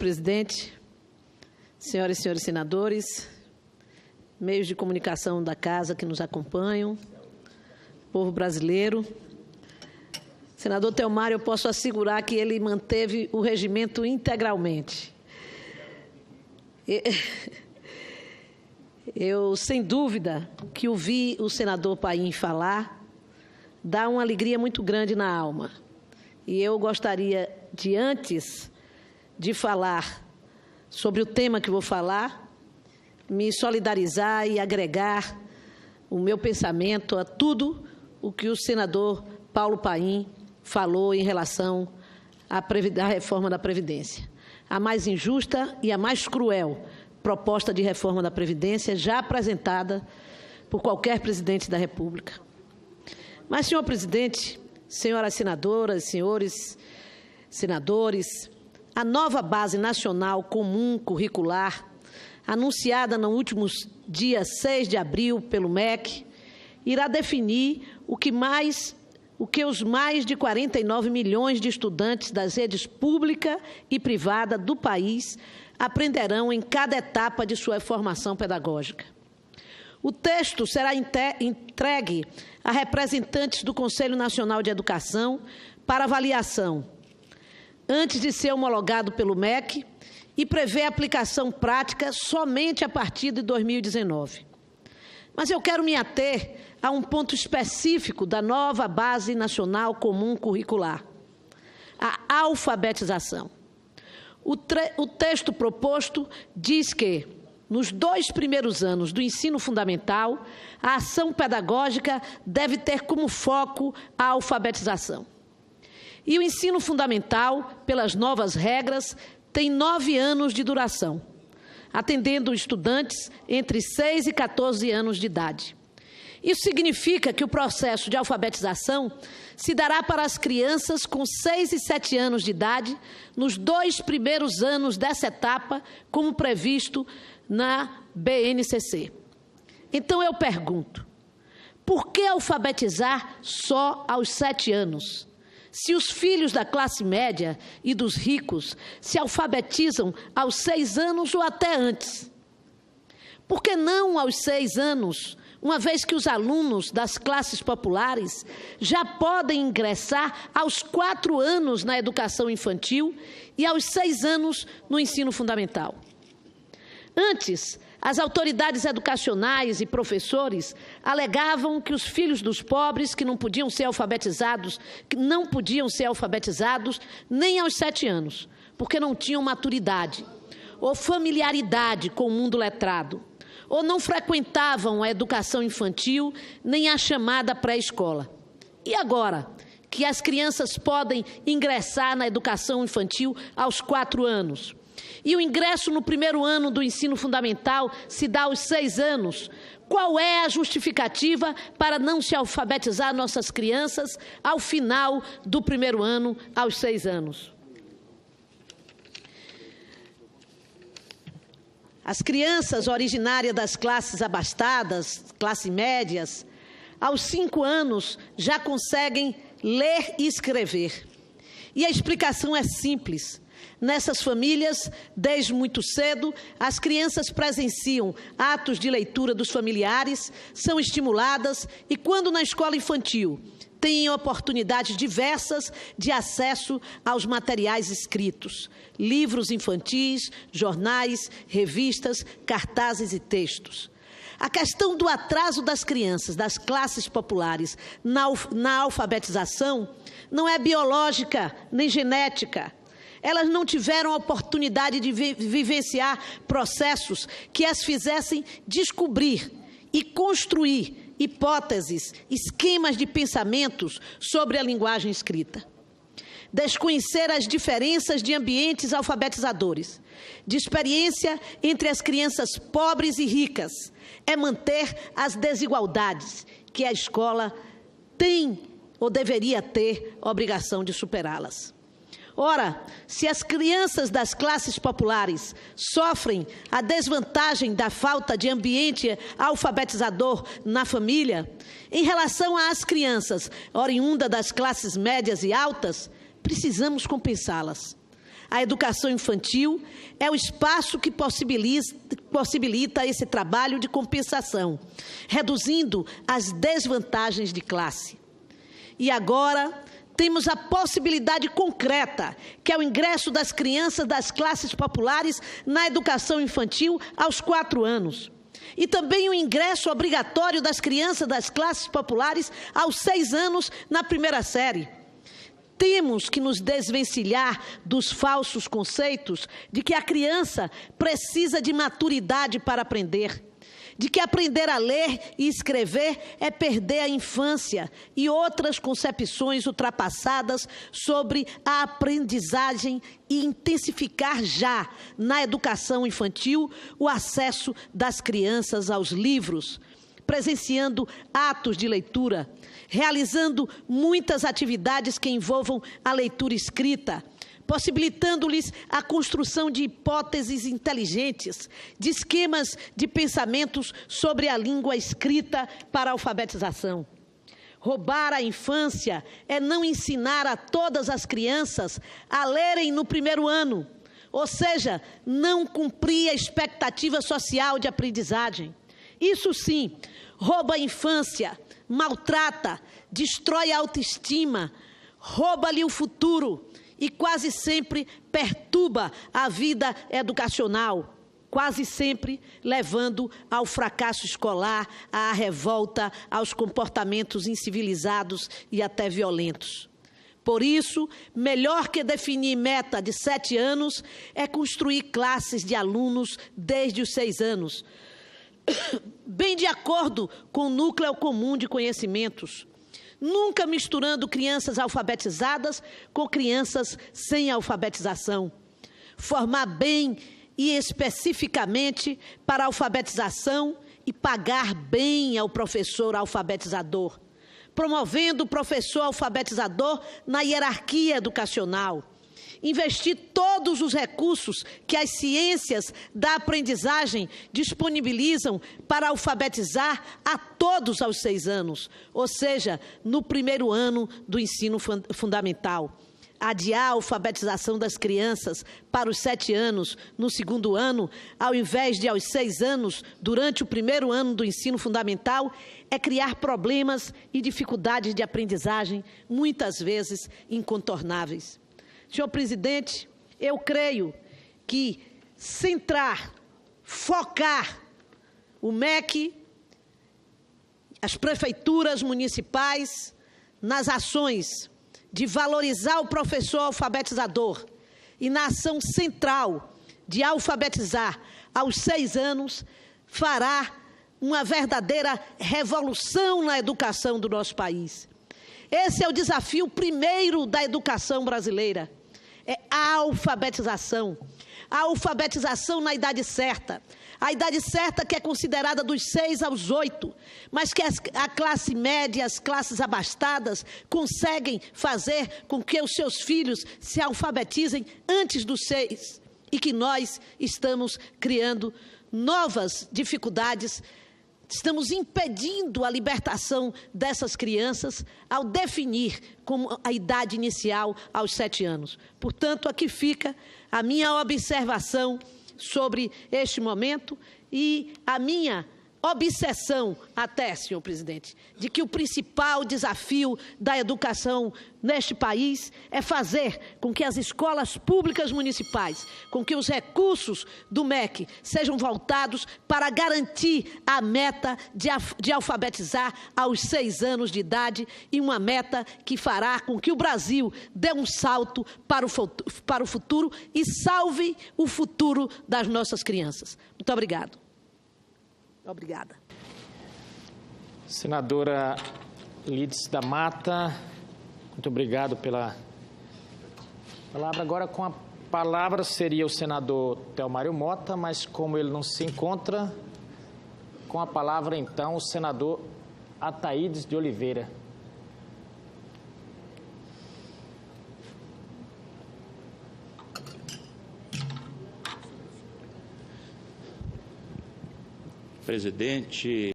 presidente, senhoras e senhores senadores, meios de comunicação da casa que nos acompanham, povo brasileiro. Senador Telmário, eu posso assegurar que ele manteve o regimento integralmente. Eu, sem dúvida, que ouvi o senador Paim falar, dá uma alegria muito grande na alma. E eu gostaria de, antes de falar sobre o tema que vou falar, me solidarizar e agregar o meu pensamento a tudo o que o senador Paulo Paim falou em relação à reforma da Previdência. A mais injusta e a mais cruel proposta de reforma da Previdência já apresentada por qualquer presidente da República. Mas, senhor presidente, senhoras senadoras, senhores senadores, a nova Base Nacional Comum Curricular, anunciada no último dia 6 de abril pelo MEC, irá definir o que os mais de 49 milhões de estudantes das redes pública e privada do país aprenderão em cada etapa de sua formação pedagógica. O texto será entregue a representantes do Conselho Nacional de Educação para avaliação, antes de ser homologado pelo MEC, e prevê aplicação prática somente a partir de 2019. Mas eu quero me ater a um ponto específico da nova Base Nacional Comum Curricular, a alfabetização. O texto proposto diz que, nos 2 primeiros anos do ensino fundamental, a ação pedagógica deve ter como foco a alfabetização. E o ensino fundamental, pelas novas regras, tem 9 anos de duração, atendendo estudantes entre 6 e 14 anos de idade. Isso significa que o processo de alfabetização se dará para as crianças com 6 e 7 anos de idade, nos 2 primeiros anos dessa etapa, como previsto na BNCC. Então eu pergunto, por que alfabetizar só aos 7 anos? Se os filhos da classe média e dos ricos se alfabetizam aos 6 anos ou até antes? Por que não aos 6 anos, uma vez que os alunos das classes populares já podem ingressar aos 4 anos na educação infantil e aos 6 anos no ensino fundamental? Antes, as autoridades educacionais e professores alegavam que os filhos dos pobres que não podiam ser alfabetizados nem aos 7 anos, porque não tinham maturidade ou familiaridade com o mundo letrado, ou não frequentavam a educação infantil nem a chamada pré-escola. E agora, que as crianças podem ingressar na educação infantil aos 4 anos, e o ingresso no primeiro ano do ensino fundamental se dá aos 6 anos, qual é a justificativa para não se alfabetizar nossas crianças ao final do primeiro ano, aos 6 anos? As crianças originárias das classes abastadas, classes médias, aos 5 anos já conseguem ler e escrever. E a explicação é simples. Nessas famílias, desde muito cedo, as crianças presenciam atos de leitura dos familiares, são estimuladas e, quando na escola infantil, têm oportunidades diversas de acesso aos materiais escritos, livros infantis, jornais, revistas, cartazes e textos. A questão do atraso das crianças das classes populares na alfabetização não é biológica nem genética. Elas não tiveram a oportunidade de vivenciar processos que as fizessem descobrir e construir hipóteses, esquemas de pensamentos sobre a linguagem escrita. Desconhecer as diferenças de ambientes alfabetizadores, de experiência entre as crianças pobres e ricas, é manter as desigualdades que a escola tem ou deveria ter obrigação de superá-las. Ora, se as crianças das classes populares sofrem a desvantagem da falta de ambiente alfabetizador na família, em relação às crianças oriundas das classes médias e altas, precisamos compensá-las. A educação infantil é o espaço que possibilita esse trabalho de compensação, reduzindo as desvantagens de classe. E agora temos a possibilidade concreta, que é o ingresso das crianças das classes populares na educação infantil aos 4 anos. E também o ingresso obrigatório das crianças das classes populares aos 6 anos na primeira série. Temos que nos desvencilhar dos falsos conceitos de que a criança precisa de maturidade para aprender, de que aprender a ler e escrever é perder a infância e outras concepções ultrapassadas sobre a aprendizagem e intensificar já na educação infantil o acesso das crianças aos livros, presenciando atos de leitura, realizando muitas atividades que envolvam a leitura escrita, possibilitando-lhes a construção de hipóteses inteligentes, de esquemas de pensamentos sobre a língua escrita para a alfabetização. Roubar a infância é não ensinar a todas as crianças a lerem no primeiro ano, ou seja, não cumprir a expectativa social de aprendizagem. Isso sim, rouba a infância, maltrata, destrói a autoestima, rouba-lhe o futuro e quase sempre perturba a vida educacional, quase sempre levando ao fracasso escolar, à revolta, aos comportamentos incivilizados e até violentos. Por isso, melhor que definir meta de 7 anos é construir classes de alunos desde os 6 anos, bem de acordo com o núcleo comum de conhecimentos, nunca misturando crianças alfabetizadas com crianças sem alfabetização. Formar bem e especificamente para a alfabetização e pagar bem ao professor alfabetizador, promovendo o professor alfabetizador na hierarquia educacional. Investir todos os recursos que as ciências da aprendizagem disponibilizam para alfabetizar a todos aos 6 anos, ou seja, no primeiro ano do ensino fundamental. Adiar a alfabetização das crianças para os 7 anos no segundo ano, ao invés de aos 6 anos, durante o primeiro ano do ensino fundamental, é criar problemas e dificuldades de aprendizagem, muitas vezes incontornáveis. Senhor presidente, eu creio que centrar, focar o MEC, as prefeituras municipais, nas ações de valorizar o professor alfabetizador e na ação central de alfabetizar aos 6 anos, fará uma verdadeira revolução na educação do nosso país. Esse é o desafio primeiro da educação brasileira. É a alfabetização na idade certa. A idade certa que é considerada dos 6 aos 8, mas que a classe média, as classes abastadas, conseguem fazer com que os seus filhos se alfabetizem antes dos 6 e que nós estamos criando novas dificuldades. Estamos impedindo a libertação dessas crianças ao definir como a idade inicial aos 7 anos. Portanto, aqui fica a minha observação sobre este momento e a minha obsessão até, senhor presidente, de que o principal desafio da educação neste país é fazer com que as escolas públicas municipais, com que os recursos do MEC sejam voltados para garantir a meta de alfabetizar aos 6 anos de idade e uma meta que fará com que o Brasil dê um salto para o futuro e salve o futuro das nossas crianças. Muito obrigado. Obrigada. Senadora Lídice da Mata, muito obrigado pela palavra. Agora, com a palavra seria o senador Thelmário Mota, mas como ele não se encontra, com a palavra, então, o senador Ataídes de Oliveira. Presidente,